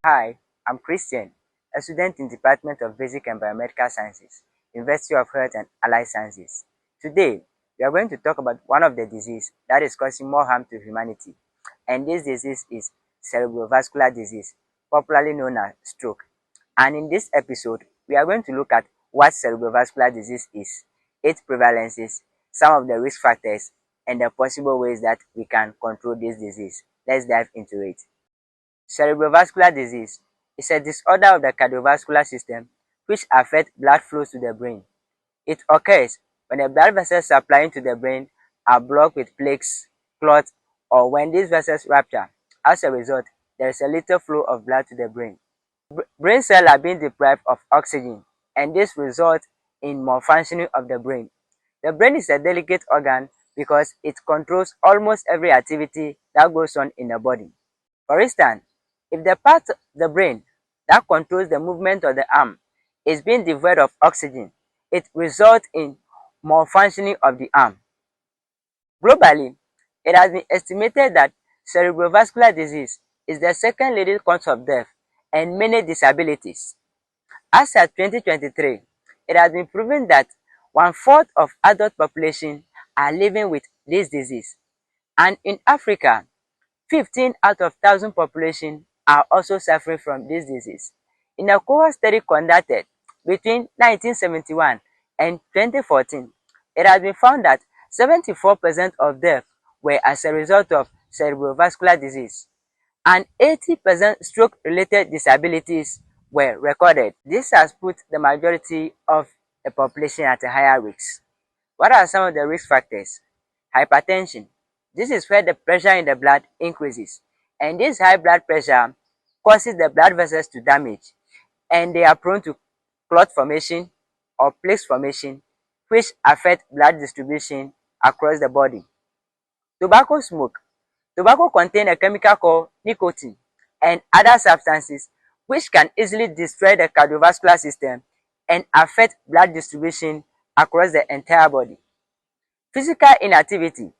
Hi, I'm Christian, a student in Department of Basic and Biomedical Sciences, University of Health and Allied Sciences. Today, we are going to talk about one of the diseases that is causing more harm to humanity, and this disease is cerebrovascular disease, popularly known as stroke. And in this episode, we are going to look at what cerebrovascular disease is, its prevalences, some of the risk factors, and the possible ways that we can control this disease. Let's dive into it. Cerebrovascular disease is a disorder of the cardiovascular system which affects blood flows to the brain. It occurs when the blood vessels supplying to the brain are blocked with plaques, clots, or when these vessels rupture. As a result, there is a little flow of blood to the brain. Brain cells are being deprived of oxygen, and this results in malfunctioning of the brain. The brain is a delicate organ because it controls almost every activity that goes on in the body. For instance, if the part of the brain that controls the movement of the arm is being devoid of oxygen, it results in malfunctioning of the arm. Globally, it has been estimated that cerebrovascular disease is the second leading cause of death and many disabilities. As at 2023, it has been proven that one-fourth of adult population are living with this disease. And in Africa, 15 out of 1,000 population are also suffering from this disease. In a cohort study conducted between 1971 and 2014, it has been found that 74% of deaths were as a result of cerebrovascular disease, and 80% stroke-related disabilities were recorded. This has put the majority of the population at a higher risk. What are some of the risk factors? Hypertension. This is where the pressure in the blood increases, and this high blood pressure causes the blood vessels to damage, and they are prone to clot formation or plaques formation, which affect blood distribution across the body. Tobacco smoke. Tobacco contains a chemical called nicotine and other substances which can easily destroy the cardiovascular system and affect blood distribution across the entire body. Physical inactivity.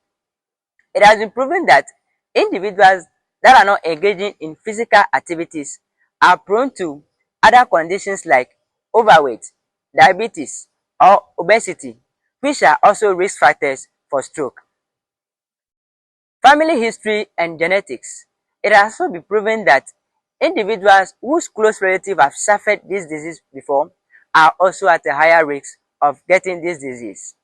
It has been proven that individuals that are not engaging in physical activities are prone to other conditions like overweight, diabetes, or obesity, which are also risk factors for stroke. Family history and genetics. It has also been proven that individuals whose close relatives have suffered this disease before are also at a higher risk of getting this disease.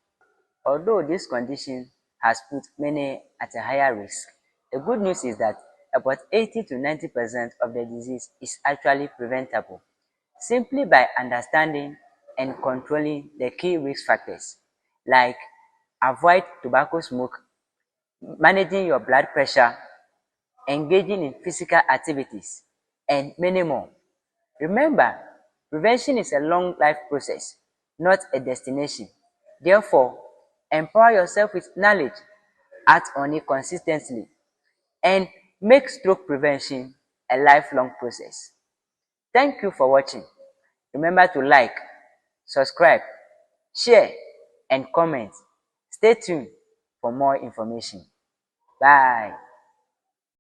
Although this condition has put many at a higher risk, the good news is that about 80 to 90% of the disease is actually preventable simply by understanding and controlling the key risk factors like avoid tobacco smoke, managing your blood pressure, engaging in physical activities, and many more. Remember, prevention is a long life process, not a destination. Therefore, empower yourself with knowledge, act on it consistently, and make stroke prevention a lifelong process. Thank you for watching. Remember to like, subscribe, share, and comment. Stay tuned for more information. Bye.